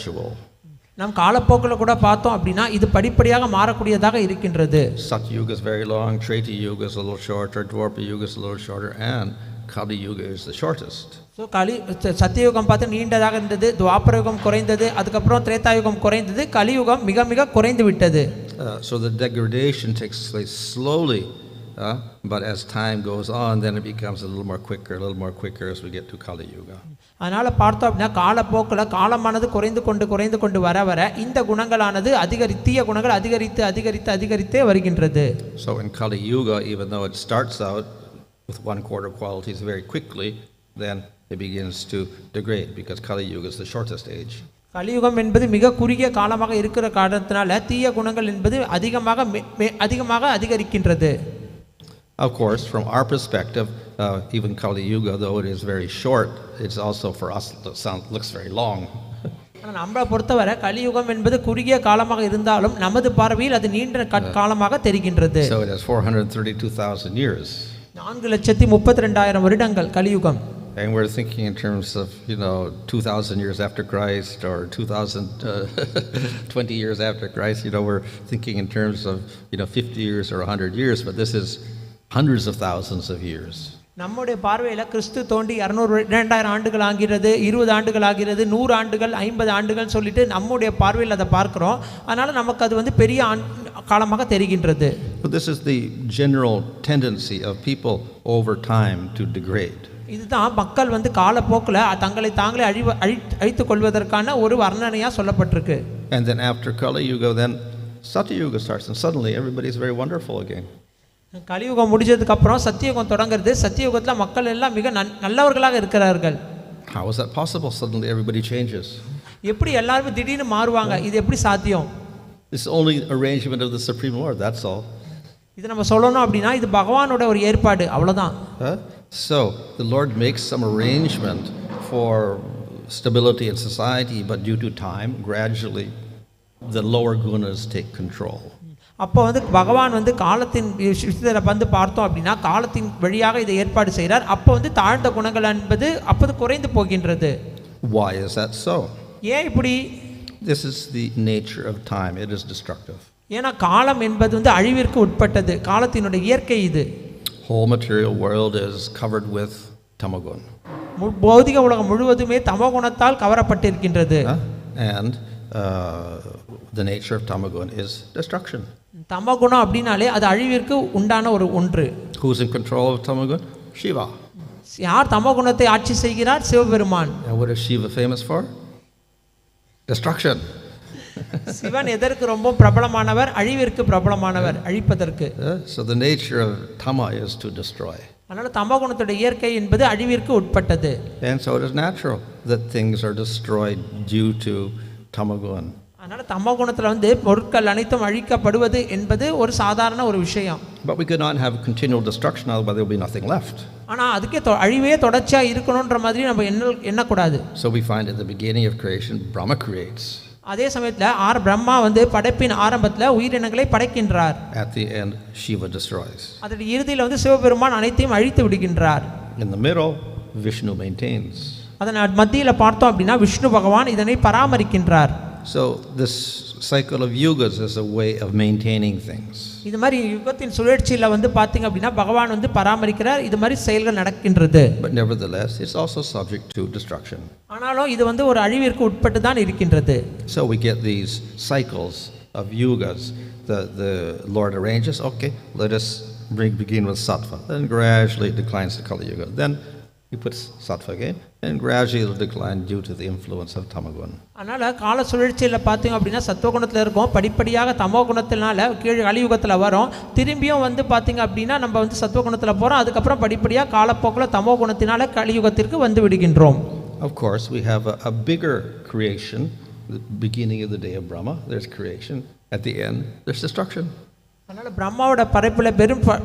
gradual. நாம் காலப்போக்கில் கூட பார்த்தோம் அப்படின்னா இது படிப்படியாக மாறக்கூடியதாக இருக்கின்றது. Satya-yuga is very long, Treta-yuga is a little shorter, Dwapara-yuga is a little shorter, and Kali-yuga is the shortest. So சத்தியயுகம் பார்த்து நீண்டதாக இருந்தது, துவாபரயுகம் குறைந்தது, அதுக்கப்புறம் திரேதாயுகம் குறைந்தது, கலியுகம் மிக மிக குறைந்து விட்டது. So the degradation takes place slowly, but as time goes on, then it becomes a little more quicker as we get to Kali-yuga. அதனால் பார்த்தோம் அப்படின்னா காலப்போக்கில் காலமானது குறைந்து கொண்டு வர வர இந்த குணங்களானது தீய குணங்கள் அதிகரித்தே வருகின்றது. So in Kali-yuga, even though it starts out with 1/4 qualities very quickly, then it begins to degrade because Kali-yuga is the shortest age. கலியுகம் என்பது மிக குறுகிய காலமாக இருக்கிற காரணத்தினால தீய குணங்கள் என்பது அதிகமாக அதிகரிக்கின்றது. Of course, from our perspective, even Kali-yuga, though it is very short, it's also for us looks very long. நம்மளை பொறுத்தவரை கலியுகம் என்பது குறுகிய காலமாக இருந்தாலும் நமது பார்வையில் அது நீண்ட காலமாக தெரிகின்றது. So it has 432,000 years. 4,32,000 வருடங்கள் கலியுகம். And we're thinking in terms of, 2,000 years after Christ or 2,020 years after Christ. We're thinking in terms of, 50 years or 100 years, but this is hundreds of thousands of years. நம்முடைய பார்வையில் கிறிஸ்து தோண்டி 200 ஆண்டுகள் ஆகிறது, 20 ஆண்டுகள் ஆகிறது, 100 ஆண்டுகள், 50 ஆண்டுகள் சொல்லிட்டு நம்முடைய பார்வையில் அதை பார்க்கிறோம். அதனால நமக்கு அது பெரிய காலமாக தெரிகின்றது. But this is the general tendency of people over time to degrade. இதுதான் மக்கள் காலப்போக்கில் தங்களை தாங்களே அழித்துக் கொள்வதற்கான ஒரு வர்ணனையாக சொல்லப்பட்டிருக்கு. And then after Kali-yuga, then Satya-yuga starts, and suddenly everybody is very wonderful again. கலியுகம் முடிஞ்சதுக்கு அப்புறம் சத்தியயுகம் தொடங்குறது. சத்தியயுகத்தில் மக்கள் எல்லாம் மிக நல்லவர்களாக இருக்கிறார்கள். How is that possible? Suddenly everybody changes. எப்படி எல்லாரும் திடீர்னு மாறுவாங்க? இது எப்படி சாத்தியம்? This is only arrangement of the Supreme Lord, that's all. இது நம்ம சொல்லணும் அப்படின்னா இது பகவானோட ஒரு ஏற்பாடு, அவ்வளவுதான். So the Lord makes some arrangement for stability in society, but due to time, gradually the lower gunas take control. அப்போ பகவான் காலத்தின் விஷயத்தில் பார்த்தோம் அப்படின்னா காலத்தின் வழியாக இதை ஏற்பாடு செய்கிறார். அப்போ தாழ்ந்த குணங்கள் என்பது அப்போது குறைந்து போகின்றது. Why is that so? ஏன் இப்படி? This is the nature of time. It is destructive. ஏன்னா காலம் என்பது அழிவிற்கு உட்பட்டது. காலத்தினுடைய இயற்கை இது. Whole material world is covered with tamagun. பௌதிக உலகம் முழுவதுமே தமோகுணத்தால் கவரப்பட்டிருக்கின்றது. And the nature of tamagun is destruction. தமோகுணம் அப்படினாலே அது அழிவிற்கு உண்டான ஒன்று. Who's in control of tamagun? Shiva. யார் தமோகுணத்தை ஆட்சி செய்கிறார்? Sivaperuman. And what is Shiva famous for? Destruction. Sivan எதற்கு ரொம்ப பிரபலமானவர்? அழிவிற்கு பிரபலமானவர், அழிப்பதற்கு. So the nature of tama is to destroy. அதனால தமோகுணத்துடைய இயற்கை என்பது அழிவிற்கு உட்பட்டது. And so it is natural that things are destroyed due to tamagun. அதனால தமோகுணத்துல பொருட்கள் அனைத்தும் அழிக்கப்படுவது என்பது ஒரு சாதாரண ஒரு விஷயம். But we could not have continual destruction, otherwise there will be nothing left. ஆனா அதுக்கே அழிவே தொடர்ச்சியா இருக்கணும்ன்ற மாதிரி நம்ம எண்ணக்கூடாது. So we find at the beginning of creation, Brahma creates. அதே சமயத்தில் பிரம்மா படைப்பின் ஆரம்பத்தில் உயிரினங்களை படைக்கின்றார். At the end, Shiva destroys. அதோட இறுதியில் சிவபெருமான் அனைத்தையும் அழித்து விடுகின்றார். In the middle, Vishnu maintains. அதன் மத்தியில் பார்த்தோம் அப்படின்னா விஷ்ணு பகவான் இதனை பராமரிக்கின்றார். So this cycle of yugas is a way of maintaining things. இது மாதிரி யுகத்தின் சுழற்சியில் பார்த்தீங்க அப்படின்னா பகவான் பராமரிக்கிறார். இது மாதிரி செயல்கள் நடக்கின்றது. But nevertheless, it's also subject to destruction. ஆனாலும் இது ஒரு அழிவிற்கு உட்பட்டு தான் இருக்கின்றது. So we get these cycles of yugas. The Lord arranges, okay, let us begin with sattva. Then gradually it declines to Kali Yuga. Then he puts sattva again, and gradually it will decline due to the influence of tamagun. அதனால கால சுழற்சியில் பார்த்தீங்க அப்படின்னா சத்துவகுணத்தில் இருக்கும், படிப்படியாக தமோ குணத்தினால கீழே கலியுகத்தில் வரும், திரும்பியும் பார்த்தீங்க அப்படின்னா நம்ம சத்துவகுணத்தில் போகிறோம், அதுக்கப்புறம் படிப்படியாக காலப்போக்கில் தமோ குணத்தினால கலியுகத்திற்கு விடுகின்றோம். Of course, we have a bigger creation. The beginning of the day of Brahma, there's creation. At the end, there's destruction. அதனால பிரம்மாவோட படைப்புல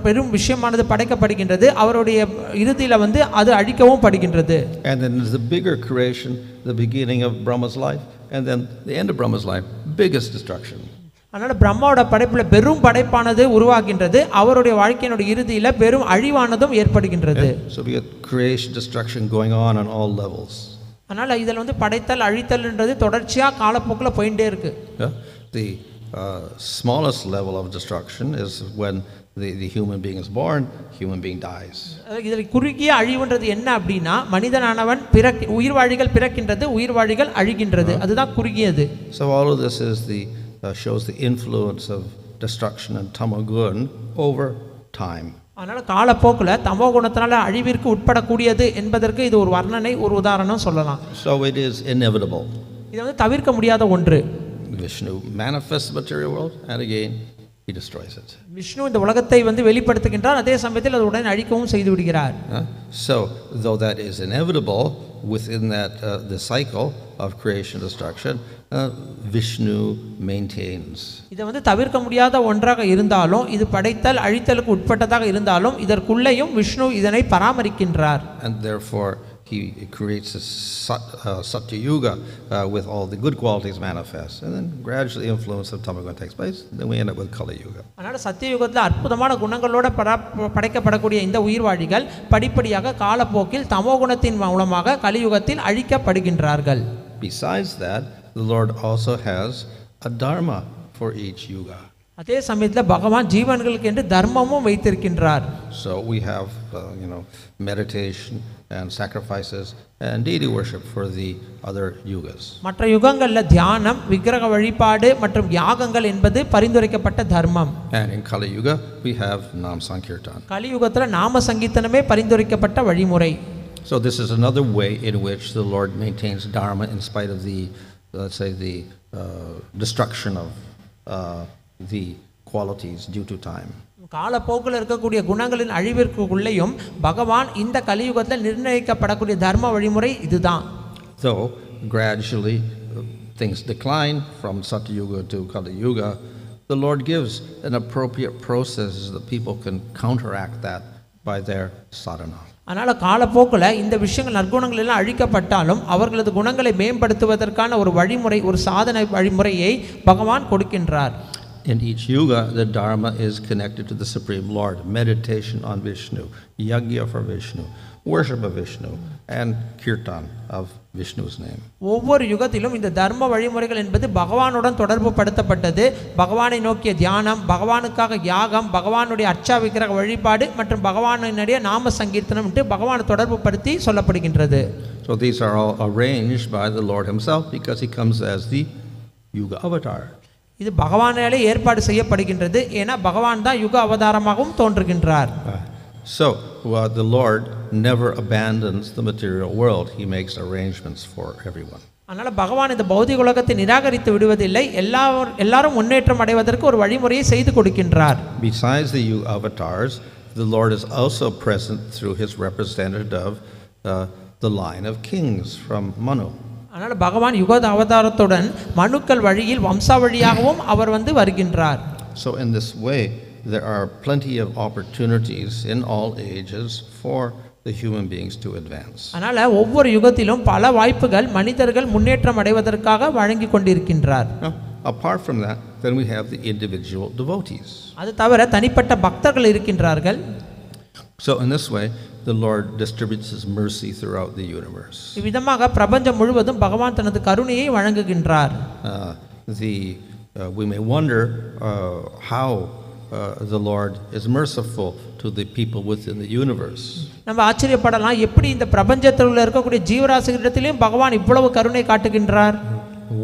பெரும் விஷயமானது படைக்கப்படுகின்றது, அவருடைய இறுதியில அது அழிக்கவும் படுகின்றது. And then there's the bigger creation, the beginning of Brahma's life, and then the end of Brahma's life, biggest destruction. அதனால பிரம்மாவோட படைப்புல பெரும் படைப்பானது உருவாகின்றது, அவருடைய வாழ்க்கையினுடைய இறுதியில பெரும் அழிவானதும் ஏற்படுகின்றது. So we have creation, destruction going on all levels. அதனால இதில் வந்து படைத்தல் அழித்தல்ன்றது தொடர்ச்சியாக காலப்போக்கில் போயிட்டே இருக்கு. The smallest level of destruction is when the human being is born, human being dies. இதில் குறுகிய அழிவுன்றது என்ன அப்படின்னா மனிதனானவன் உயிர்வாழிகள் பிறக்கின்றது, உயிர்வாழிகள் அழிகின்றது, அதுதான் குறுகியது. So all of this is shows the influence of destruction and tamagun over time. அதனால் காலப்போக்கில் தமோ குணத்தினால அழிவிற்கு உட்படக்கூடியது என்பதற்கு இது ஒரு வர்ணனை, ஒரு உதாரணம் சொல்லலாம். So it is inevitable. இது வந்து தவிர்க்க முடியாத ஒன்று. Vishnu manifests the material world and again he destroys it. Vishnu இந்த உலகத்தை வந்து வெளிப்படுத்துகின்றார், அதே சமயத்தில் அது உடனே அழிக்கவும் செய்து விடுகிறார். So though that is inevitable within that the cycle of creation destruction, Vishnu maintains. இது வந்து தவிர்க்க முடியாத ஒன்றாக இருந்தாலும், இது படைத்தல் அழித்தலுக்கு உட்பட்டதாக இருந்தாலும் இதற்குள்ளேயும் விஷ்ணு இதனை பராமரிக்கின்றார். And therefore he creates a Satya-yuga with all the good qualities manifest, and then gradually influence of tamagun takes place. Then we end up with Kali-yuga. அதனால சத்தியயுகத்தில் அற்புதமான குணங்களோட படைக்கப்படக்கூடிய இந்த உயிர்வாழிகள் படிப்படியாக காலப்போக்கில் தமோ குணத்தின் மூலமாக கலியுகத்தில் அழிக்கப்படுகின்றார்கள். Besides that, the Lord also has a dharma for each yuga. அதே சமயத்தில் பகவான் ஜீவன்களுக்கு என்று தர்மமும் வைத்திருக்கின்றார். So we have meditation and sacrifices and deity worship for the other yugas. மற்ற யுகங்களில் தியானம், விக்கிரக வழிபாடு மற்றும் யாகங்கள் என்பது பரிந்துரைக்கப்பட்ட தர்மம். And in Kali-yuga we have Nam Sankirtan. கலியுகத்தில் நாம சங்கீர்த்தனமே பரிந்துரைக்கப்பட்ட வழிமுறை. So this is another way in which the Lord maintains dharma in spite of the, let's say, the destruction of the qualities due to time. காலப்போக்கில் இருக்கக்கூடிய குணங்களின் அழிவிற்குள்ளேயும் பகவான் இந்த கலியுகத்தில் நிர்ணயிக்கப்படக்கூடிய தர்ம வழிமுறை இதுதான். Though gradually things decline from Satya-yuga to Kali-yuga, the Lord gives an appropriate process that people can counteract that by their sadhana. அதனால் காலப்போக்கில் இந்த விஷயங்கள் நற்குணங்கள் எல்லாம் அழிக்கப்பட்டாலும் அவர்களது குணங்களை மேம்படுத்துவதற்கான ஒரு வழிமுறை, ஒரு சாதனை வழிமுறையை பகவான் கொடுக்கின்றார். In each yuga, the dharma is connected to the Supreme Lord. Meditation on Vishnu, yagya for Vishnu, worship of Vishnu, and kirtan of Vishnu's name. ஒவ்வொரு யுகத்திலும் இந்த தர்ம வழிமுறைகள் என்பது பகவானுடன் தொடர்பு படுத்தப்பட்டது. பகவானை நோக்கிய தியானம், பகவானுக்காக யாகம், பகவானுடைய அர்ச்சா விக்கிரக வழிபாடு மற்றும் பகவானுடைய நாம சங்கீர்த்தனம் என்று பகவானை தொடர்பு படுத்தி சொல்லப்படுகின்றது. So these are all arranged by the Lord himself because he comes as the yuga avatar. இது பகவானாலே ஏற்பாடு செய்யப்படுகின்றது. ஏன்னா பகவான் தான் யுக அவதாரமாகவும் தோன்றுகின்றார். So the Lord never abandons the material world. He makes arrangements for everyone. அதனால பகவான் இந்த பௌதிக உலகத்தை நிராகரித்து விடுவதில்லை. எல்லாரும் முன்னேற்றம் அடைவதற்கு ஒரு வழிமுறையை செய்து கொடுக்கின்றார். Besides the yuga avatars, the Lord is also present through his representative, the line of kings from Manu. அதனால் பகவான் யுக அவதாரத்துடன் மனுக்கள் வழியில் வம்சாவழியாகவும் அவர் வந்து வருகின்றார். So in this way there are plenty of opportunities in all ages for the human beings to advance. அதனால ஒவ்வொரு யுகத்திலும் பல வாய்ப்புகள் மனிதர்கள் முன்னேற்றம் அடைவதற்காக வழங்கி கொண்டிருக்கின்றார். Apart from that, then we have the individual devotees. அது தவிர தனிப்பட்ட பக்தர்கள் இருக்கின்றார்கள். So in this way the Lord distributes his mercy throughout the universe. இவ்விதமாக பிரபஞ்சம் முழுவதும் பகவான் தனது கருணையை வழங்குகின்றார். We may wonder how the Lord is merciful to the people within the universe. நம்ம ஆச்சரியப்படலாம், எப்படி இந்த பிரபஞ்சத்தில் இருக்கக்கூடிய ஜீவராசிகளிடத்திலும் பகவான் இவ்வளவு கருணை காட்டுகின்றார்.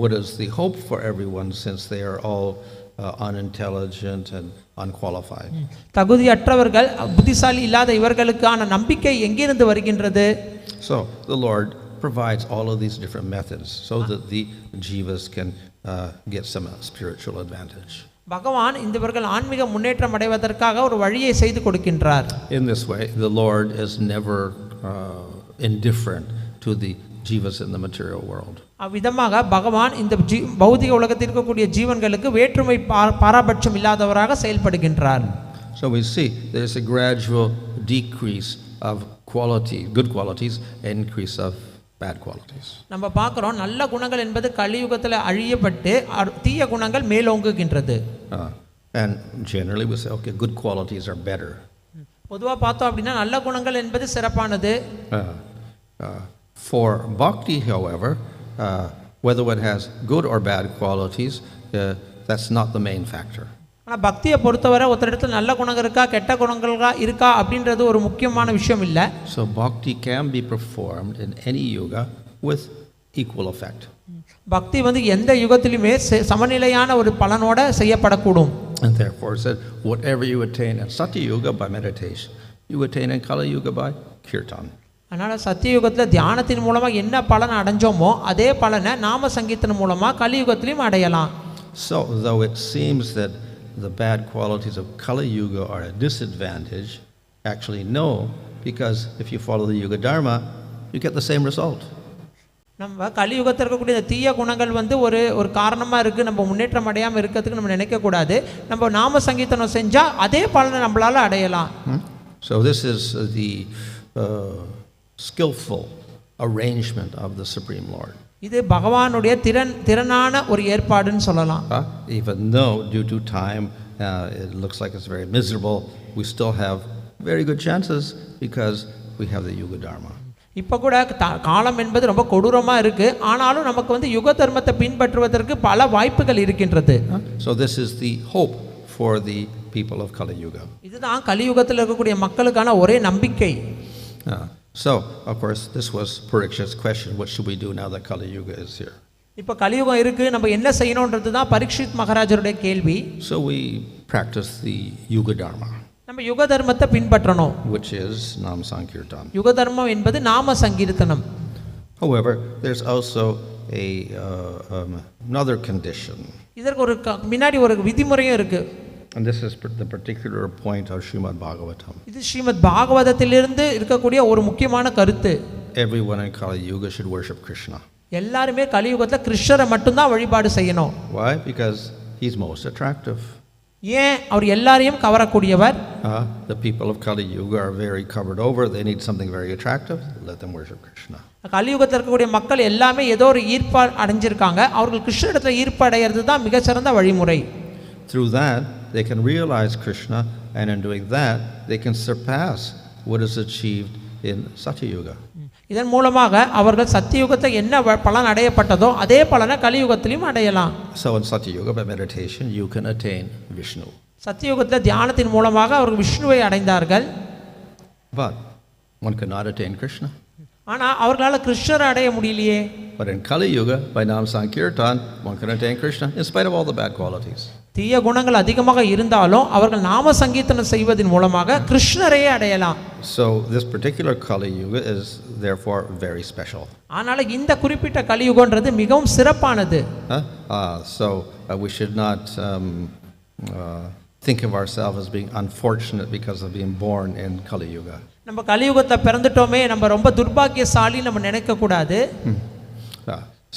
What is the hope for everyone since they are all unintelligent and unqualified? தகுதியற்றவர்கள், புத்திசாலி இல்லாத இவர்களுக்கான நம்பிக்கை எங்கிருந்து வருகின்றது? So the Lord provides all of these different methods so that the jivas can get some spiritual advantage. பகவான் இவர்கள் ஆன்மீக முன்னேற்றம் அடைவதற்காக ஒரு வழியை செய்து கொடுக்கின்றார். In this way the Lord is never indifferent to the jivas in the material world. அவ்விதமாக பகவான் இந்த பௌதிக உலகத்தில் இருக்கக்கூடிய ஜீவன்களுக்கு வேற்றுமை பாராபட்சம் இல்லாதவராக செயல்படுகின்றார். So we see there is a gradual decrease of quality, good qualities, and increase of bad qualities. நம்ம பார்க்கிறோம், நல்ல குணங்கள் என்பது கலியுகத்தில் அழியப்பட்டு தீய குணங்கள் மேலோங்குகின்றது. And generally we say okay, good qualities are better. பொதுவா பார்த்தோம் அப்படினா நல்ல குணங்கள் என்பது சிறப்பானது. For bhakti, however, whether one has good or bad qualities, that's not the main factor. ஆனால் பக்தியை பொறுத்தவரை ஒருத்தரிடத்துல நல்ல குணங்கள் இருக்கா கெட்ட குணங்கள் இருக்கா அப்படின்றது ஒரு முக்கியமான விஷயம் இல்லை. So bhakti can be performed in any yuga with equal effect. பக்தி வந்து எந்த யுகத்திலுமே சமநிலையான ஒரு பலனோட செய்யப்படக்கூடும். And therefore it said, whatever you attain in Satya-yuga by meditation, you attain in Kali-yuga by kirtan. அதனால் சத்தியயுகத்தில் தியானத்தின் மூலமாக என்ன பலனை அடைஞ்சோமோ அதே பலனை நாம சங்கீர்த்தனம் மூலமாக கலியுகத்திலையும் அடையலாம். So though it seems that the bad qualities of Kali-yuga are a disadvantage, actually no, because if you follow the Yuga Dharma, you get the same result. நம்ம கலியுகத்தில் இருக்கக்கூடிய தீய குணங்கள் வந்து ஒரு காரணமாக இருக்குது, நம்ம முன்னேற்றம் அடையாமல் இருக்கிறதுக்கு நம்ம நினைக்கக்கூடாது. நம்ம நாம சங்கீர்த்தனம் செஞ்சால் அதே பலனை நம்மளால் அடையலாம். So this is the skillful arrangement of the Supreme Lord. இது பகவானுடைய திறனான ஒரு ஏற்பாடுன்னு சொல்லலாம். Even though due to time it looks like it's very miserable, we still have very good chances because we have the Yuga Dharma. இப்போ கூட காலம் என்பது ரொம்ப கொடூரமாக இருக்குது, ஆனாலும் நமக்கு வந்து யுக தர்மத்தை பின்பற்றுவதற்கு பல வாய்ப்புகள் இருக்கின்றது. So this is the hope for the people of Kali Yuga. இதுதான் கலியுகத்தில் இருக்கக்கூடிய மக்களுக்கான ஒரே நம்பிக்கை. So of course this was Parikshit's question, what should we do now that Kali Yuga is here? இப்போ கலியுகம் இருக்கு, நம்ம என்ன செய்யணும்ன்றது தான் பரீட்சித் மகாராஜருடைய கேள்வி. So we practice the Yuga Dharma, நம்ம யுக தர்மத்தை பின்பற்றணும், which is Nam Sankirtan. யுக தர்மம் என்பது நாம சங்கீர்த்தனம். However, there's also another condition. இதற்கு ஒரு முன்னாடி ஒரு விதிமுறையும் இருக்கு. And this is the particular point of Srimad Bhagavatam. இது ஸ்ரீமத் பாகவதத்திலிருந்து இருக்கக்கூடிய ஒரு முக்கியமான கருத்து. Everyone in Kali Yuga should worship Krishna. எல்லாருமே கலியுகத்தில் கிருஷ்ணரை மட்டும்தான் வழிபாடு செய்யணும். Why? Because he's most attractive. ஏன்? அவர் எல்லாரையும் கவரக்கூடியவர். The people of Kali Yuga are very covered over. They need something very attractive. Let them worship Krishna. கலியுகத்தில் இருக்கக்கூடிய மக்கள் எல்லாமே ஏதோ ஒரு ஈர்ப்பு அடைஞ்சிருக்காங்க. அவர்கள் கிருஷ்ணரிடத்தில் ஈர்ப்பு அடைகிறது தான் மிகச்சிறந்த வழிமுறை. Through that, they can realize Krishna, and in doing that, they can surpass what is achieved in Satya-yuga. இதன் மூலமாக அவர்கள் சத்தியுகத்தை என்ன பலன் அடையப்பட்டதோ அதே பலனை கலியுகத்திலும் அடையலாம். So in Satya-yuga, by meditation, you can attain Vishnu. சத்தியுகத்தில் தியானத்தின் மூலமாக அவர்கள் விஷ்ணுவை அடைந்தார்கள். But one cannot attain Krishna. ஆனால் அவர்களால் கிருஷ்ணரை அடைய முடியலையே. But in Kali-yuga, by Nam Sankirtan, one can attain Krishna in spite of all the bad qualities. தீய குணங்கள் அதிகமாக இருந்தாலும் அவர்கள் நாம சங்கீர்த்தனம் செய்வதன் மூலமாக கிருஷ்ணரையே அடையலாம். So this particular Kali-yuga is therefore very special. ஆனால் இந்த குறிப்பிட்ட கலியுகன்றது மிகவும் சிறப்பானது. So we should not think of ourselves as being unfortunate because of being born in Kali-yuga. நம்ம கலியுகத்தில் பிறந்துட்டோமே, நம்ம ரொம்ப துர்பாக்கியசாலி நம்ம நினைக்க கூடாது.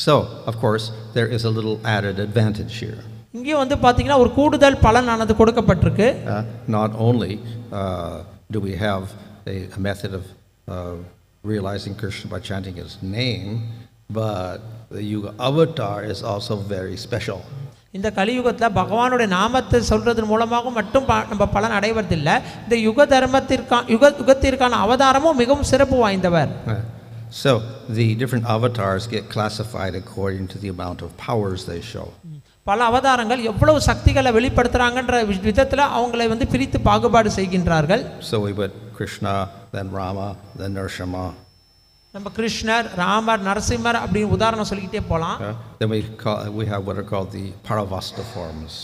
So of course there is a little added advantage here. இங்கே வந்து பார்த்தீங்கன்னா ஒரு கூடுதல் பலனானது கொடுக்கப்பட்டிருக்கு. Not only do we have a method of realizing Krishna by chanting his name, but the Yuga avatar is also very special. இந்த கலியுகத்தில் பகவானுடைய நாமத்தை சொல்றதன் மூலமாக மட்டும் நம்ம பலன் அடைவதில்லை. இந்த யுகத்திற்கான அவதாரமும் மிகவும் சிறப்பு வாய்ந்தவர். So the different avatars get classified according to the amount of powers they show. பல அவதாரங்கள் எவ்வளவு சக்திகளை வெளிப்படுத்துறாங்கன்ற விதத்தில் அவங்களை வந்து பிரித்து பாகுபாடு செய்கின்றார்கள். So we put Krishna, then Rama, then Narasimha. நம்ம கிருஷ்ணர், ராமர், நரசிம்மர் அப்படி உதாரணம் சொல்லிக்கிட்டே போகலாம். Then we have what are called the Paravasta forms.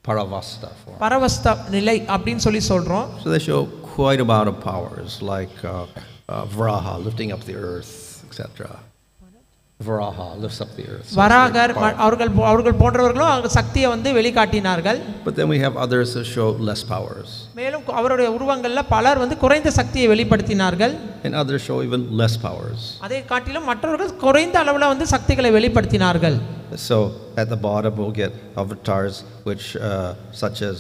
Paravasta forms. பரவஸ்த நிலை அப்படின்னு சொல்லி சொல்றோம். So they show quite a amount of powers, like Varaha lifting up the earth, etc. Varaha lifts up the earth. வராகர் அவர்கள் போன்றவர்களும் அவங்க சக்தியை வந்து வெளிக்காட்டினார்கள். But then we have others that show less powers. மேலும் அவருடைய உருவங்கள்ல பலர் வந்து குறைந்த சக்தியை வெளிப்படுத்தினார்கள். And others show even less powers. அதை காட்டிலும் மற்றவர்கள் குறைந்த அளவுல வந்து சக்திகளை வெளிப்படுத்தினார்கள். So at the bottom we'll get avatars which such as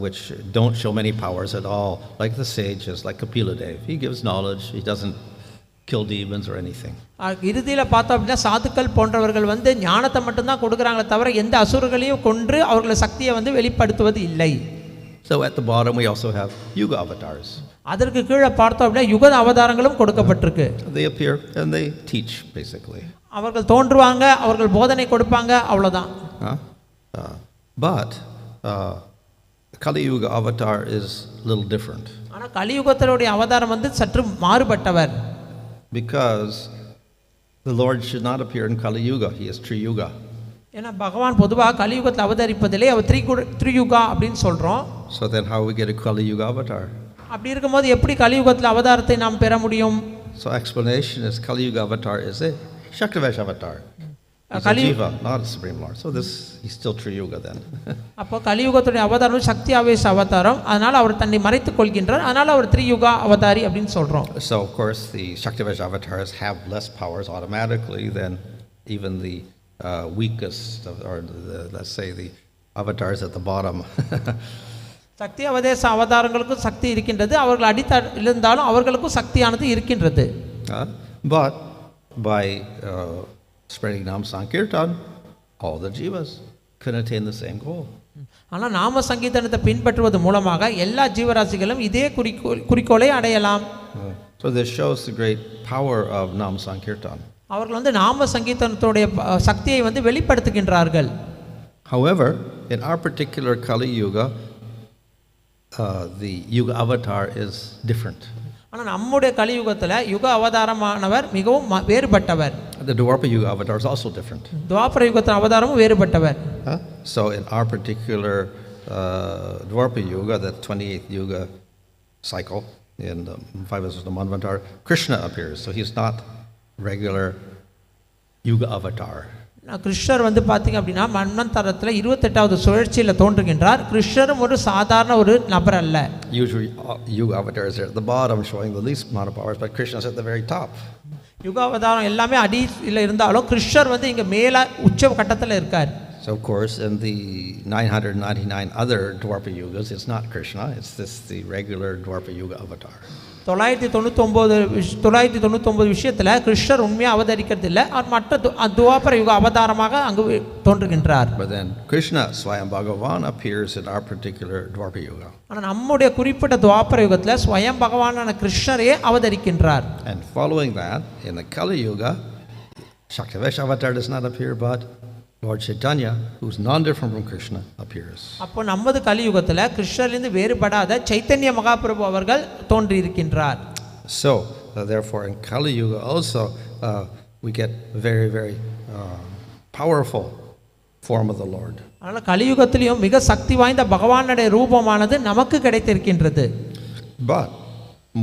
which don't show many powers at all, like the sages, like Kapila-dev. He gives knowledge. He doesn't kill demons or anything. இறுதியில் பார்த்தோம் அப்படின்னா சாதுக்கள் போன்றவர்கள் வந்து ஞானத்தை மட்டும்தான் கொடுக்குறாங்களே தவிர எந்த அசுரர்களையும் கொன்று அவர்களை சக்தியை வந்து வெளிப்படுத்துவது இல்லை. So at the bottom we also have Yuga avatars. அதற்கு கீழே பார்த்தோம் அப்படின்னா யுக அவதாரங்களும் கொடுக்கப்பட்டிருக்கு. They appear and they teach basically. அவர்கள் தோன்றுவாங்க, அவர்கள் போதனை கொடுப்பாங்க, அவ்வளவுதான். But Kali Yuga avatar is a little different. ஆனா கலியுகத்தினுடைய அவதாரம் வந்து சற்று மாறுபட்டவர். Because the Lord should not appear in Kali Yuga. He is Tri Yuga. ஏன்னா பகவான் பொதுவாக கலியுகத்தில் அவதரிப்பதிலே அவர் த்ரியுகா அப்படின்னு சொல்றோம். So then how we get a Kali Yuga avatar? அப்படி இருக்கும்போது எப்படி கலியுகத்தில் அவதாரத்தை நாம் பெற முடியும்? So explanation is Kali Yuga avatar is a Satya-yuga avatar. He's a jiva, not a supreme Lord. So he's still Tri Yuga then. அப்போ கலியுகத்துடைய அவதாரம் சக்தி ஆவேச அவதாரம். அதனால அவர் தன்னை மறைத்துக் கொள்கின்றார். அதனால அவர் த்ரியுகா அவதாரி அப்படின்னு சொல்றோம். So of course the Satya-yuga avatars have less powers automatically than even the weakest or let's say the avatars at the bottom. சக்தி அவதேச அவதாரங்களுக்கும் சக்தி இருக்கின்றது. அவர்கள் அடித்தளத்தில் இருந்தாலும் அவர்களுக்கும் சக்தியானது இருக்கின்றது. But by spreading Nam Sankirtan, all the jivas can attain the same goal. ஆனால் நாம சங்கீர்த்தனத்தை பின்பற்றுவது மூலமாக எல்லா ஜீவராசிகளும் இதே குறிக்கோளை அடையலாம். So this shows the great power of Nam Sankirtan. அவர்கள் வந்து நாம சங்கீர்த்தனத்துடைய சக்தியை வந்து வெளிப்படுத்துகின்றார்கள். However, in our particular Kali Yuga, the Yuga avatar is different. ஆனால் நம்முடைய கலியுகத்தில் யுக அவதாரமானவர் மிகவும் வேறுபட்டவர். The Dwapara Yuga avatar is also different. துவாபர யுகத்தின் அவதாரமும் வேறுபட்டவர். So in our particular Dwapara Yuga, the 28th Yuga cycle in the 5 of the Manvantar, Krishna appears. So he's not regular Yuga avatar. கிருஷ்ணர் வந்து பார்த்தீங்க அப்படின்னா மன்வந்தரத்தில் 28வது சுழற்சியில் தோன்றுகின்றார். கிருஷ்ணரும் ஒரு சாதாரண ஒரு நபர் அல்ல. Usually Yuga avatars are at the bottom showing the least amount of powers, but Krishna is at the very top. யுக அவதாரம் எல்லாமே அடியில் இருந்தாலும் கிருஷ்ணர் வந்து இங்கே மேலே உச்ச கட்டத்தில் இருக்கார். So of course in the 999 other Dwapara Yugas, it's not Krishna, it's the regular Dwapara Yuga avatar. 999 விஷயத்தில் கிருஷ்ணர் உண்மையாக அவதரிக்கிறது இல்லை. அவர் மற்ற துவாபர யுக அவதாரமாக அங்கு தோன்றுகின்றார். But then Krishna Swayam Bhagavan appears in our particular Dwapara Yuga. ஆனால் நம்முடைய குறிப்பிட்ட துவாபர யுகத்தில் ஸ்வயம் பகவானான கிருஷ்ணரே அவதரிக்கின்றார். And following that, in the Kali Yuga, Satya-yuga avatar does not appear, but Lord Caitanya, who's non-different from Krishna, appears. அப்போ நமது கலியுகத்தில் கிருஷ்ணரிலிருந்து வேறுபடாத சைத்தன்ய மகாபிரபு அவர்கள் தோன்றி இருக்கின்றார். So therefore in Kali Yuga also we get very very powerful form of the Lord. அதனால் கலியுகத்திலும் மிக சக்தி வாய்ந்த பகவானுடைய ரூபமானது நமக்கு கிடைத்திருக்கின்றது. But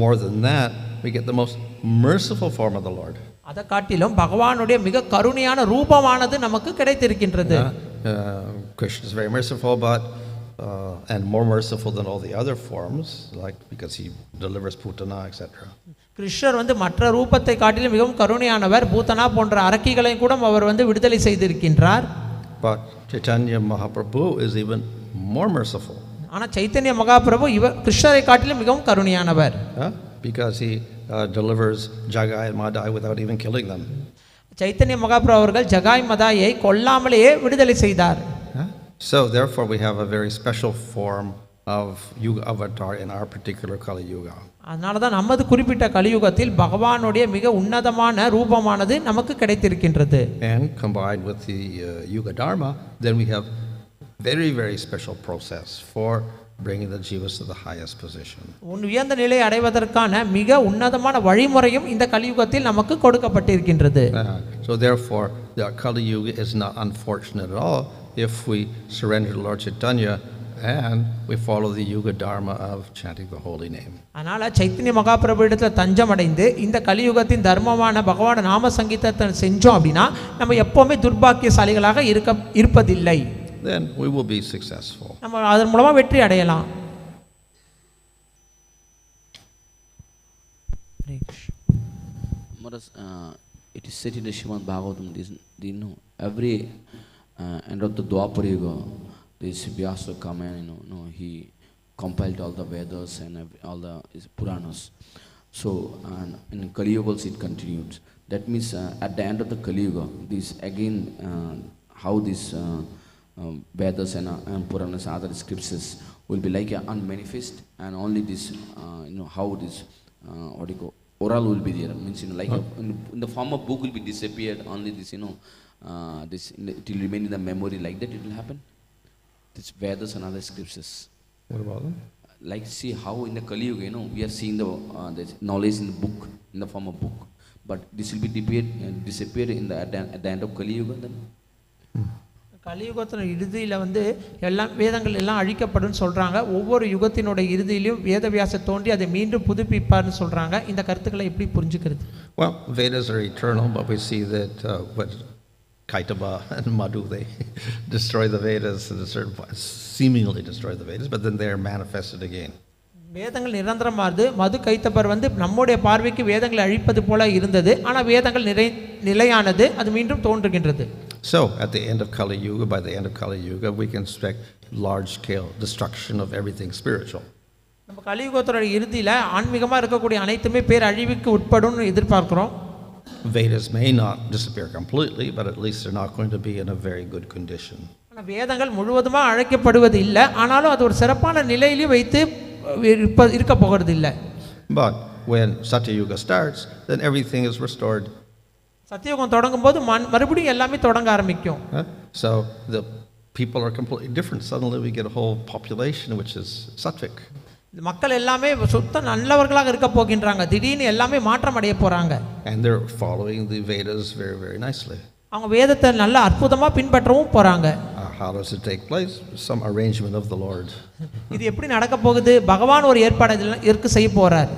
more than that, we get the most merciful form of the Lord. அதை காட்டிலும் பகவானுடைய மிக கருணையான ரூபமானது நமக்கு கிடைத்திருக்கின்றது. Krishna is very merciful, but and more merciful than all the other forms, like because he delivers putana, etc. கிருஷ்ணர் வந்து மற்ற ரூபத்தை காட்டிலும் மிகவும் கருணையானவர். பூதனா போன்ற அரக்கிகளையும் கூட அவர் வந்து விடுதலை செய்திருக்கின்றார். But Caitanya Mahaprabhu is even more merciful. ஆனால் சைத்தன்ய மகாபிரபு கிருஷ்ணரை காட்டிலும் மிகவும் கருணையானவர். Because he delivers Jagai and Madai without even killing them. Chaitanya Mahaprabhu அவர்கள் ஜகாய் மதாயை கொல்லாமலேயே விடுதலை செய்தார். So therefore we have a very special form of Yuga avatar in our particular Kali Yuga. அதனால தான் நமது குறிப்பிட்ட கலியுகத்தில் பகவானுடைய மிக உன்னதமான ரூபமானது நமக்கு கிடைத்திருக்கின்றது. And combined with the Yuga dharma, then we have very very special process for bringing the jivas to the highest position. உயர்ந்த நிலையை அடைவதற்கான மிக உன்னதமான வழிமுறையும் இந்த கலியுகத்தில் நமக்கு கொடுக்கப்பட்டிருக்கின்றது. So therefore the Kali Yuga is not unfortunate at all if we surrender to Lord Caitanya and we follow the Yuga dharma of chanting the holy name. அதனால சைத்தன்ய மகாபிரபு இடத்துல தஞ்சம் அடைந்து இந்த கலியுகத்தின் தர்மமான பகவான் நாம சங்கீதத்தை செஞ்சோம் அப்படின்னா நம்ம எப்பவுமே துர்பாக்கியசாலிகளாக இருப்பதில்லை. Then we will be successful. நம்ம அதன் மூலமா வெற்றி அடையலாம். It is said in the Srimad Bhagavatam, you know, every end of the Dwapara Yuga, this Vyasa come and he compiled all the Vedas and all the Puranas. So in Kali Yuga it continues. That means at the end of the Kali Yuga, this again how this Vedas and Puranas, other scriptures will be like unmanifest, and only this, how this, what do you call, oral will be there. Means, like in the form of book will be disappeared. Only this, this it will remain in the memory. Like that, it will happen. This Vedas and other scriptures. What about them? Like, see how in the Kali-yuga, we are seeing the knowledge in the book, in the form of book. But this will be disappeared at the end of Kali-yuga then. கலியுகத்தின் இறுதியில் வந்து எல்லாம் வேதங்கள் எல்லாம் அழிக்கப்படும்னு சொல்கிறாங்க. ஒவ்வொரு யுகத்தினுடைய இறுதியிலும் வேதவியாசர் தோன்றி அதை மீண்டும் புதுப்பிப்பார்னு சொல்கிறாங்க. இந்த கருத்துக்களை எப்படி புரிஞ்சுக்கிறது? Well, Vedas are eternal, but we see that what Caitanya and Madhu, they destroy the Vedas at a certain point, seemingly destroy the Vedas, but then they are manifested again. வேதங்கள் நிரந்தரமானது. மது கைத்தப்பர் வந்து நம்முடைய பார்வைக்கு வேதங்களை அழிப்பது போல இருந்தது, ஆனால் வேதங்கள் நிலையானது, அது மீண்டும் தோன்றுகின்றது. So, at the end of Kali-yuga, by the end of Kali-yuga, we can expect large-scale destruction of everything spiritual. நம்ம கலியுகத்தோட இறுதியில் ஆன்மீகமாக இருக்கக்கூடிய அனைத்துமே பேர் அழிவுக்கு உட்படும் எதிர்பார்க்கிறோம். Vedas may not disappear completely, but at least they're not going to be in a very good condition. ஆனால் வேதங்கள் முழுவதுமாக அழைக்கப்படுவது இல்லை, ஆனாலும் அது ஒரு சிறப்பான நிலையிலேயே வைத்து இருக்க போகிறது இல்லை. But when Satya-yuga starts, then everything is restored. சத்தியயுகம் தொடங்கும் போது மறுபடியும் எல்லாமே தொடங்க ஆரம்பிக்கும். So the people are completely different. Suddenly we get a whole population which is sattvic. மக்கள் எல்லாமே சுத்த நல்லவர்களாக இருக்க போகின்றாங்க. திடீர்னு எல்லாமே மாற்றம் அடைய போறாங்க. And they're following the Vedas very, very nicely. அவங்க வேதத்தை நல்ல அற்புதமா பின்பற்றவும் போறாங்க. How does it take place? Some arrangement of the Lord. இது எப்படி நடக்க போகுது? பகவான் ஒரு ஏற்பாடு இதற்கு செய்ய போறார்.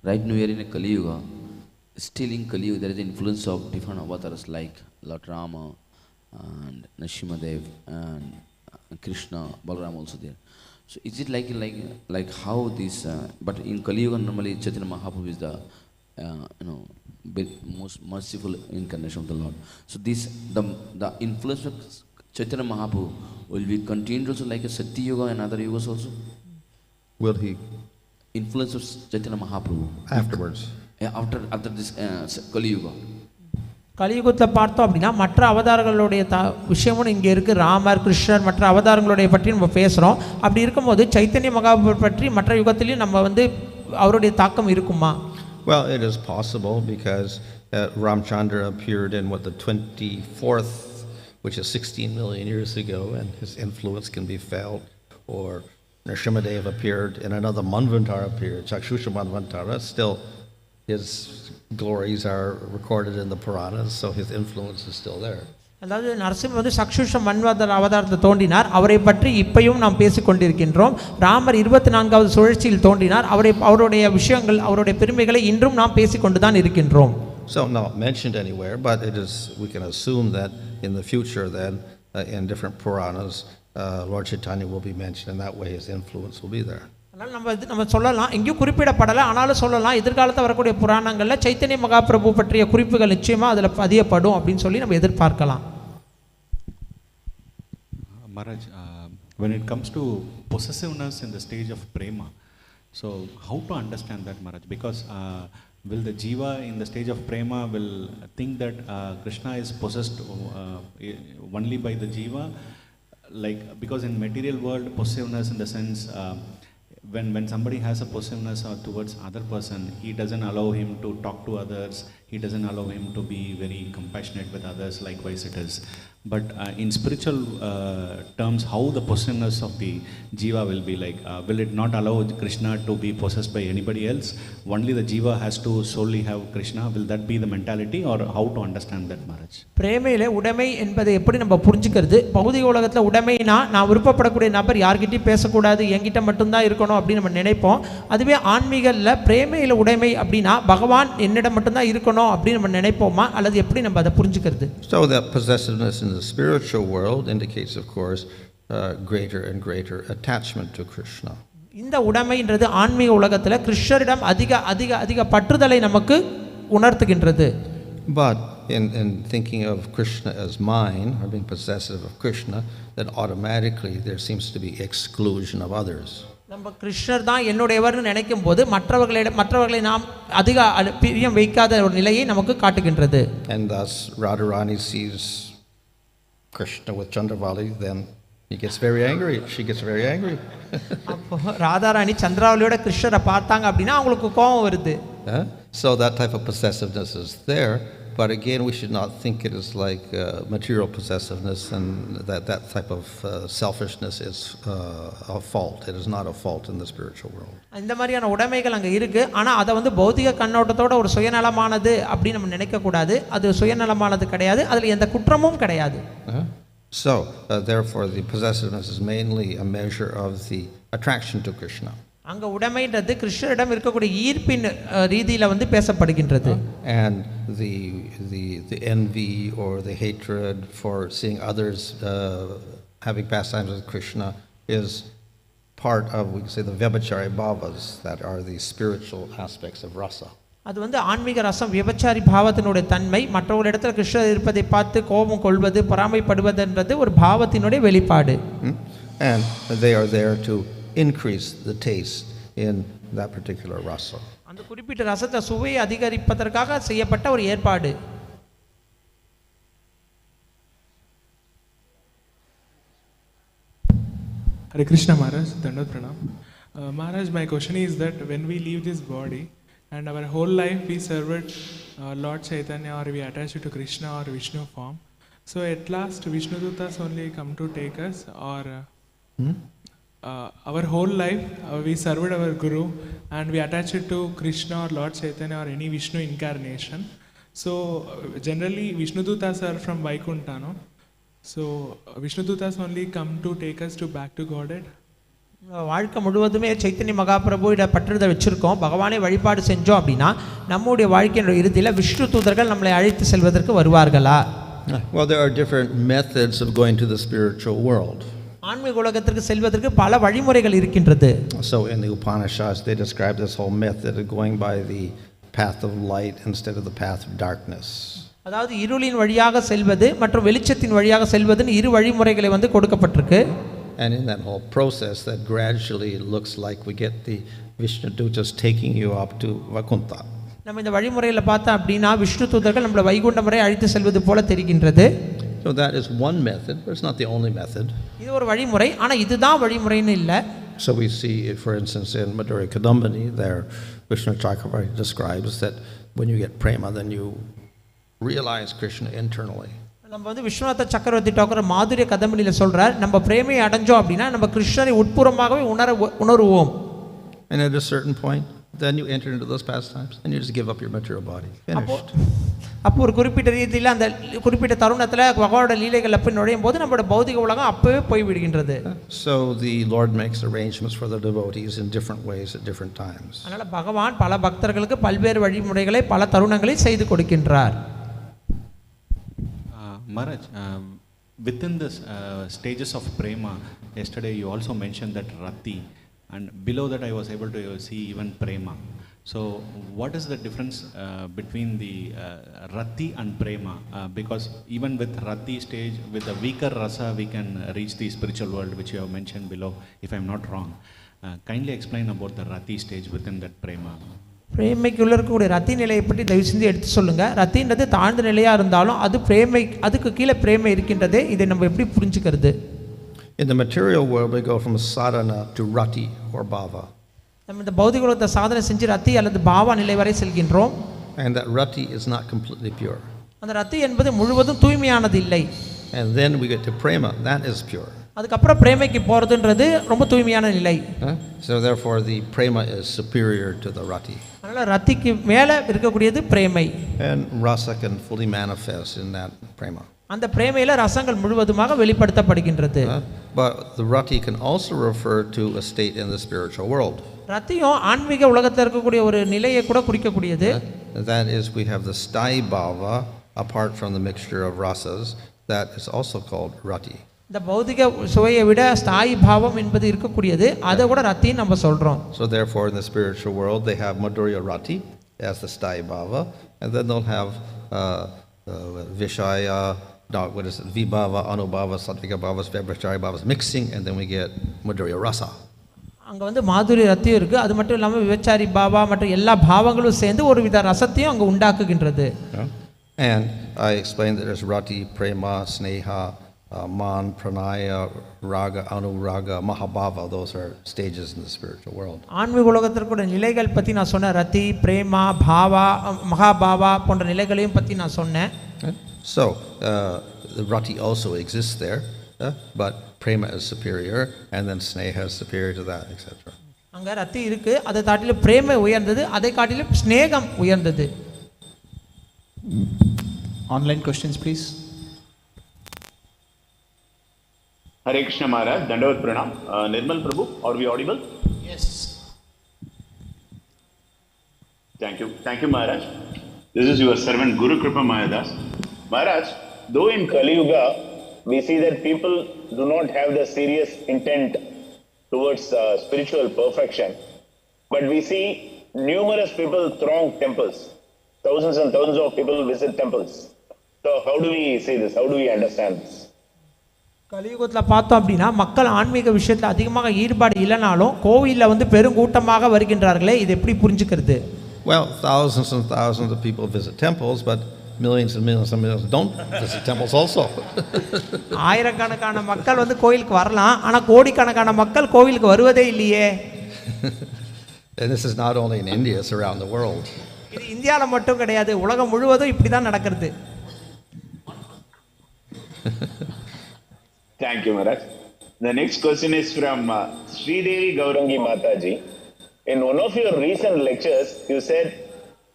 Right now we are in a Kali-yuga. Still in Kali-yuga there is the influence of different avatars like Lord Rama and Nrsimhadev and Krishna, Balaram also there. So is it like how this? But in Kali-yuga normally Chaitanya Mahaprabhu is the most merciful incarnation of the Lord. So this the influence of Chaitanya Mahaprabhu will be continued also like a Satya-yuga and other yugas also. Will he? Influence of Chaitanya Mahaprabhu Afterwards. After this Kali-yuga. கலியுகத்தை பார்த்தோம் அப்படின்னா மற்ற அவதாரங்களுடைய விஷயமும் இங்கே இருக்குது. ராமர், கிருஷ்ணர், மற்ற அவதாரங்களுடைய பற்றி நம்ம பேசுகிறோம். அப்படி இருக்கும்போது சைத்தன்ய மகாபிரபு பற்றி மற்ற யுகத்திலையும் நம்ம வந்து அவருடைய தாக்கம் இருக்குமா? Well, it is possible because Ramchandra appeared in the 24th, which is 16 million years ago, and his influence can be felt. Or Nrsimhadev appeared in another Manvantara period, Chakshusha Manvantara. Still, his glories are recorded in the Puranas, so his influence is still there. அதாவது நரசிம்மர் வந்து சக்ஷுஷ மன்வந்தர அவதாரத்தை தோன்றினார். அவரை பற்றி இப்பையும் நாம் பேசிக் கொண்டிருக்கின்றோம். ராமர் 24வது சுழற்சியில் தோன்றினார். அவருடைய விஷயங்கள், அவருடைய பெருமைகளை இன்றும் நாம் பேசிக்கொண்டு தான் இருக்கின்றோம். So not mentioned anywhere, but we can assume that in the future then in different Puranas Lord Caitanya will be mentioned, and that way his influence will be there. அதனால் நம்ம சொல்லலாம், எங்கேயும் குறிப்பிடப்படலை, ஆனாலும் சொல்லலாம் எதிர்காலத்தில் வரக்கூடிய புராணங்களில் சைத்தன்ய மகாபிரபு பற்றிய குறிப்புகள் நிச்சயமாக அதில் பதியப்படும் அப்படின்னு சொல்லி நம்ம எதிர்பார்க்கலாம். Maharaj, when it comes to possessiveness in the stage of prema, so how to understand that, Maharaj? Because will the jiva in the stage of prema will think that Krishna is possessed only by the jiva? Like, because in material world, possessiveness in the sense, when somebody has a possessiveness towards other person, he doesn't allow him to talk to others, he doesn't allow him to be very compassionate with others, likewise it is. But in spiritual terms, how the possessiveness of the jiva will be like? Will it not allow Krishna to be possessed by anybody else? Only the jiva has to solely have Krishna. Will that be the mentality, or how to understand that, Maharaj? பிரேமையில உடைமை என்பதை எப்படி நம்ம புரிஞ்சுக்கிறது? பௌதிக உலகத்தில் உடைமைனா நான் விருப்பப்படக்கூடிய நபர் யார்கிட்டையும் பேசக்கூடாது, என்கிட்ட மட்டும்தான் இருக்கணும் அப்படின்னு நம்ம நினைப்போம். அதுவே ஆன்மீகத்தில் பிரேமையில உடைமை அப்படின்னா பகவான் என்னிடம் மட்டும்தான் இருக்கணும் அப்படின்னு நம்ம நினைப்போமா, அல்லது எப்படி நம்ம அதை புரிஞ்சுக்கிறது? So that possessiveness in the spiritual world indicates, of course, greater and greater attachment to Krishna. இந்த உடைமைன்றது ஆன்மீக உலகத்தில் கிருஷ்ணரிடம் அதிக அதிக அதிக பற்றுதலை நமக்கு உணர்த்துகின்றது. But in thinking of Krishna as mine, or being possessive of Krishna, then automatically there seems to be exclusion of others. நம்ம கிருஷ்ணர் தான் என்னுடையவர்னு நினைக்கும் போது மற்றவர்களை நாம் அதிக பிரியம் வைக்காத ஒரு நிலையை நமக்கு காட்டுகின்றது. And thus Radharani sees Krishna with Chandravali, then He gets very angry. She gets very angry. அப்போ ராதாராணி சந்திராவளியோட கிருஷ்ணரை பார்த்தாங்க அப்படின்னா அவங்களுக்கு கோபம் வருது. So that type of possessiveness is there, but again we should not think it is like material possessiveness, and that type of selfishness is a fault. It is not a fault in the spiritual world. இந்த மாதிரியான உடைமைகள் அங்கே இருக்கு, ஆனால் அதை வந்து பௌதிக கண்ணோட்டத்தோட ஒரு சுயநலமானது அப்படின்னு நம்ம நினைக்கக்கூடாது. அது சுயநலமானது கிடையாது, அதில் எந்த குற்றமும் கிடையாது. So therefore the possessiveness is mainly a measure of the attraction to Krishna. அங்க உடைமைன்றது கிருஷ்ணரிடம் இருக்கக்கூடிய ஈர்ப்பின் ரீதியில வந்து பேசப்படுகின்றது. And the envy or the hatred for seeing others having pastimes with Krishna is part of, we can say, the vyabhachari bhavas that are the spiritual aspects of rasa. அது வந்து ஆன்மீக ரசம் விபச்சாரி பாவத்தினுடைய தன்மை. மற்றவர்கள் இடத்துல கிருஷ்ணர் இருப்பதை பார்த்து கோபம் கொள்வது, பொறாமைப்படுவதுன்றது ஒரு பாவத்தினுடைய வெளிப்பாடு. And they are there to increase the taste in that particular rasa. அந்த குறிப்பிட்ட ரசத்தை சுவையை அதிகரிப்பதற்காக செய்யப்பட்ட ஒரு ஏற்பாடு. Hare Krishna Maharaj, Dandavat Pranam. Maharaj, my question is that when we leave this body and our whole life we served Lord Caitanya, or we attached to Krishna or Vishnu form, so at last Vishnu Dutas only come to take us, or our whole life we served our Guru and we attached to Krishna or Lord Caitanya or any Vishnu incarnation. So generally Vishnu Dutas are from Vaikuntha, no? So Vishnu Dutas only come to take us to back to Godhead. வாழ்க்கை முழுவதுமே சைத்தன்ய மகாபிரபுவிட பற்றுதல் வச்சிருக்கோம், பகவானை வழிபாடு செஞ்சோம் அப்படின்னா நம்முடைய வாழ்க்கையின் இறுதியில் விஷ்ணு தூதர்கள் நம்மளை அழைத்து செல்வதற்கு வருவார்களா? Well, there are different methods of going to the spiritual world. ஆன்மீக உலகத்திற்கு செல்வதற்கு பல வழிமுறைகள் இருக்கின்றது. So in the Upanishads they describe this whole method of going by the path of light instead of the path of darkness. அதாவது இருளின் வழியாக செல்வது மற்றும் வெளிச்சத்தின் வழியாக செல்வதுன்னு இரு வழிமுறைகளை வந்து கொடுக்கப்பட்டிருக்கு. And in that whole process that gradually looks like we get the Vishnu Dutas taking you up to Vaikuntha. நம்ம இந்த வழிமுறையில பார்த்தா அப்படினா விஷ்ணு தூதர்கள் நம்மளை வைகுண்டம் வரை அழைத்து செல்வது போல தெரிகின்றது. So that is one method, but it's not the only method. இது ஒரு வழிமுறை, ஆனா இதுதான் வழிமுறைன்னு இல்ல. So we see, for instance, in Madhurya Kadambini, there Vishnu Chakravarti describes that when you get prema, then you realize Krishna internally. நம்ம வந்து விஸ்வநாத சக்கரவர்த்தி Docker மாதுரிய கதம்பினில சொல்றார், நம்ம பிரேமையை அடைஞ்சோம் அப்படினா நம்ம கிருஷ்ணரை உட்புறமாகவே உணருவோம். And at a certain point, then you enter into those pastimes and you just give up your material body. Finished. அப்போ ஒரு குறிப்பிட்ட ரீதியில் அந்த குறிப்பிட்ட தருணத்தில் பகவானோட லீலைகள் அப்படி நுழையும் போது நம்மளோட பௌதிக உலகம் அப்பவே போய் விடுகின்றது. So the Lord makes arrangements for the devotees in different ways at different times. அதனால பகவான் பல பக்தர்களுக்கு பல்வேறு வழிமுறைகளை பல தருணங்களில் செய்து கொடுக்கின்றார். Maharaj, within this stages of prema, yesterday you also mentioned that rati, and below that I was able to see even prema. So what is the difference between the rati and prema? Because even with rati stage, with the weaker rasa, we can reach the spiritual world, which you have mentioned below, if I am not wrong. Kindly explain about the rati stage within that prema. பிரேமைக்குள்ள இருக்கக்கூடிய ரத்தி நிலையை பற்றி தயவு செஞ்சு எடுத்து சொல்லுங்க. ரத்தின்றது தாழ்ந்த நிலையா இருந்தாலும் அது பிரேமை, அதுக்கு கீழே பிரேமை இருக்கின்றதே, இதை நம்ம எப்படி புரிஞ்சுக்கிறது? In the material world we go from sadhana to rati or bhava. நம்ம இந்த பௌதிக உலகத்தை சாதனை செஞ்சு ரத்தி அல்லது பாவா நிலை வரை செல்கின்றோம். And that rati is not completely pure. அந்த ரத்தி என்பது முழுவதும் தூய்மையானது இல்லை. And then we get to prema, that is pure. அதுக்கப்புறம் பிரேமைக்கு போறதுன்றது ரொம்ப தூய்மையான நிலை. So therefore the prema is superior to the rati. அதனால ரத்திக்கு மேல இருக்கக்கூடியது பிரேமை. And rasa can fully manifest in that prema. அந்த பிரேமையில ரசங்கள் முழுவதுமாக வெளிப்படுத்தப்படுகின்றது. But the rati can also refer to a state in the spiritual world. ரத்தியும் ஆன்மீக உலகத்தில் இருக்கக்கூடிய ஒரு நிலையை கூட குறிக்கக்கூடியது. That is, we have the sthāyi bhava apart from the mixture of rasas, that is also called rati. இந்த பௌதிக சுவையை விட ஸ்தாயி பாவம் என்பது இருக்கக்கூடியது, அதை கூட ரத்தின்னு நம்ம சொல்றோம். So therefore in the spiritual world they have madhurya rati as the sthāyi bhava, and then they'll have vishaya, what is it, vibhava, anubhava, sattvika bhavas, vyabhachari bhavas mixing, and then we get madhurya rasa. அங்க வந்து மாதுரிய ரத்தியம் இருக்கு, அது மட்டும் இல்லாமல் விபச்சாரி பாவா மற்றும் எல்லா பாவங்களும் சேர்ந்து ஒரு வித ரசத்தையும் அங்க உண்டாக்குகின்றது. And I explained that there's rati, prema, sneha, man, pranaya, raga, anuraga, mahabhava. Those are stages in the spiritual world. ஆன்மீக உலகத்திற்குள்ள நிலைகள் பற்றி நான் சொன்னேன். ரதி, பிரேமா, பாவா, மகாபாவா போன்ற நிலைகளையும் பற்றி நான் சொன்னேன். So the rati also exists there, but prema is superior, and then sneha is superior to that, etc. அங்கே ரத்தி இருக்கு, அதை காட்டிலும் பிரேமை உயர்ந்தது, அதை காட்டிலும் ஸ்நேகம் உயர்ந்தது. Online questions, please. Hare Krishna Maharaj, Dandavat Pranam. Nirmal Prabhu, are we audible? Yes. Thank you Maharaj. This is your servant Guru Kripa Mahadas. Maharaj, though in Kali Yuga we see that people do not have the serious intent towards spiritual perfection, but we see numerous people throng temples. Thousands and thousands of people visit temples. So how do we see this? How do we understand this? கலியுகத்தில் பார்த்தோம் அப்படின்னா மக்கள் ஆன்மீக விஷயத்தில் அதிகமாக ஈடுபாடு இல்லைனாலும் கோவிலில் வந்து பெருங்கூட்டமாக வருகின்றார்களே, இது எப்படி புரிஞ்சுக்கிறது? Well, thousands and thousands of people visit temples, but millions and millions and millions don't visit temples also. ஆயிரக்கணக்கான மக்கள் வந்து கோயிலுக்கு வரலாம், ஆனால் கோடிக்கணக்கான மக்கள் கோவிலுக்கு வருவதே இல்லையே. And this is not only in India, it's around the world. இது இந்தியாவில் மட்டும் கிடையாது, உலகம் முழுவதும் இப்படி தான் நடக்கிறது. Thank you, Maharaj. The next question is from Sridevi Gaurangi Mataji. In one of your recent lectures, you said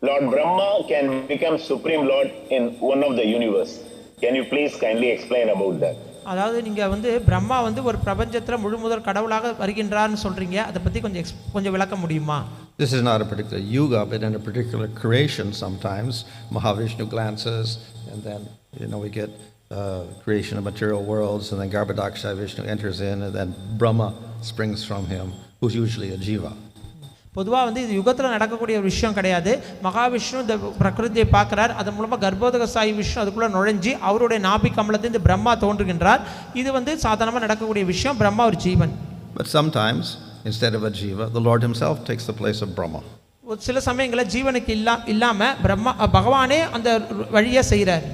Lord Brahma can become Supreme Lord in one of the universe. Can you please kindly explain about that? அதாவது நீங்கள் வந்து பிரம்மா வந்து ஒரு பிரபஞ்சத்தில் முழு முதல் கடவுளாக வருகின்றார்னு சொல்கிறீங்க, அதை பற்றி கொஞ்சம் விளக்க முடியுமா? This is not a particular yuga, but in a particular creation sometimes. Mahavishnu glances, and then, we get creation of material worlds, and then Garbhodaksha Vishnu enters in, and then Brahma springs from him, who's usually a jiva. பொதுவாக வந்து இது யுகத்தில் நடக்கக்கூடிய ஒரு விஷயம் கிடையாது. மகாவிஷ்ணு இந்த பிரகிருதியை பார்க்குறார், அதன் மூலமாக கர்ப்போதகசாயி விஷ்ணு அதுக்குள்ளே நுழைஞ்சி அவருடைய நாபி கமலத்தில் இந்த பிரம்மா தோன்றுகின்றார். இது வந்து சாதாரணமாக நடக்கக்கூடிய விஷயம். பிரம்மா ஒரு ஜீவன். But sometimes, instead of a jiva, the Lord himself takes the place of Brahma. சில சமயங்களில் ஜீவனுக்கு இல்லாமல் பிரம்மா பகவானே அந்த வழியை செய்கிறார்.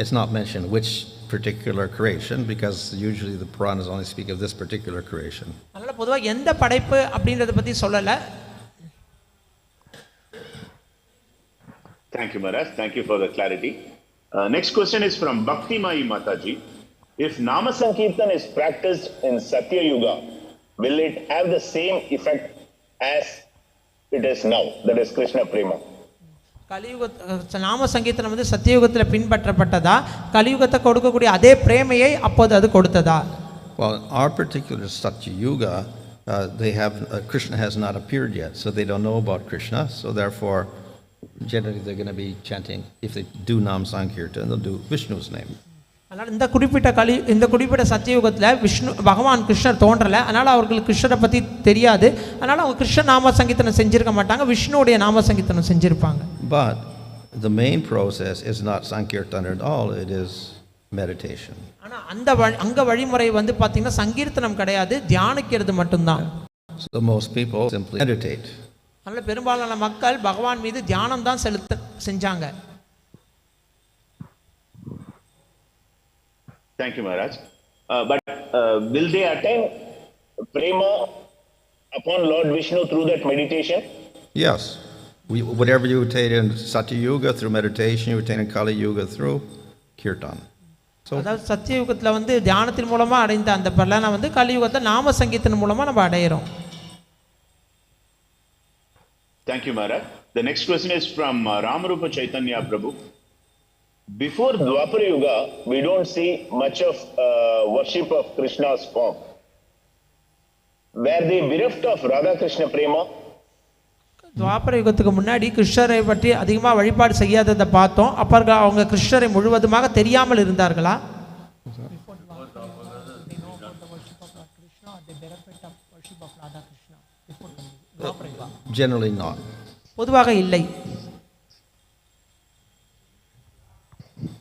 It's not mentioned which particular creation, because usually the Puranas only speak of this particular creation. அதனால பொதுவாக எந்த படைப்பு அப்படின்றத பற்றி சொல்லலை. Thank you, Maharaj. Thank you for the clarity. Next question is from Bhakti Mai Mataji. If Nama Sankirtan is practiced in Satya-yuga, will it have the same effect as it is now? That is Krishna prema. கலியுக நாம சங்கீர்த்தனம் வந்து சத்தியயுகத்தில் பின்பற்றப்பட்டதா, கலியுகத்தை கொடுக்கக்கூடிய அதே பிரேமையை அப்போது அது கொடுத்ததா? Well, in our particular Satya-yuga, Krishna has not appeared yet, so they don't know about Krishna, so therefore generally they're going to be chanting, if they do Nam Sankirtan, they'll do Vishnu's name. அதனால் இந்த குறிப்பிட்ட சத்தியயுகத்தில் பகவான் கிருஷ்ணர் தோன்றலை, அதனால் அவர்களுக்கு கிருஷ்ணரை பற்றி தெரியாது. அதனால் அவங்க கிருஷ்ண நாம சங்கீர்த்தனம் செஞ்சிருக்க மாட்டாங்க, விஷ்ணுவுடைய நாம சங்கீர்த்தனம் செஞ்சிருப்பாங்க. But the main process is not Sankirtan at all, it is meditation. ஆனால் அங்க வழிமுறை வந்து பார்த்தீங்கன்னா சங்கீர்த்தனம் கிடையாது, தியானிக்கிறது மட்டும்தான். So most people simply meditate. அதனால் பெரும்பாலான மக்கள் பகவான் மீது தியானம் தான் செஞ்சாங்க. Thank you, Maharaj. But will they attain prema upon Lord Vishnu through that meditation? Yes. Whatever you attain in Satya-yuga through meditation, you attain in Kali-yuga through kirtan. அதாவது சத்தியயுகத்தில் வந்து தியானத்தின் மூலமாக அடைந்த அந்த பலனை வந்து கலியுகத்தை நாம சங்கீர்த்தனம் மூலமாக நம்ம அடையிறோம். Thank you, Maharaj. The next question is from Ramarupa Chaitanya Prabhu. Before Dwapara Yuga, we don't see much of worship of Krishna's form. Were they bereft of Radha Krishna prema? துவாபர யுகத்துக்கு முன்னாடி கிருஷ்ணரை பற்றி அதிகமாக வழிபாடு செய்யாததை பார்த்தோம். அப்போ அவங்க கிருஷ்ணரை முழுவதுமாக தெரியாமல் இருந்தார்களா? Generally not. பொதுவாக இல்லை.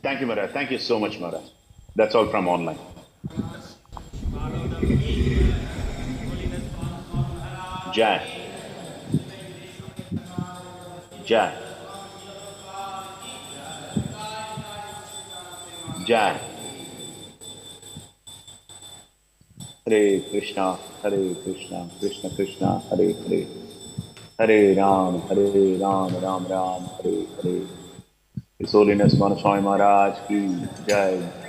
Thank you, Maharaj. Thank you so much, Maharaj. That's all from online. Jai. Jai. Jai. Hare Krishna, Krishna Krishna, Hare Hare, Hare Ram, Ram Ram, Hare Hare. His Holiness Manaswami Maharaj ki Jai.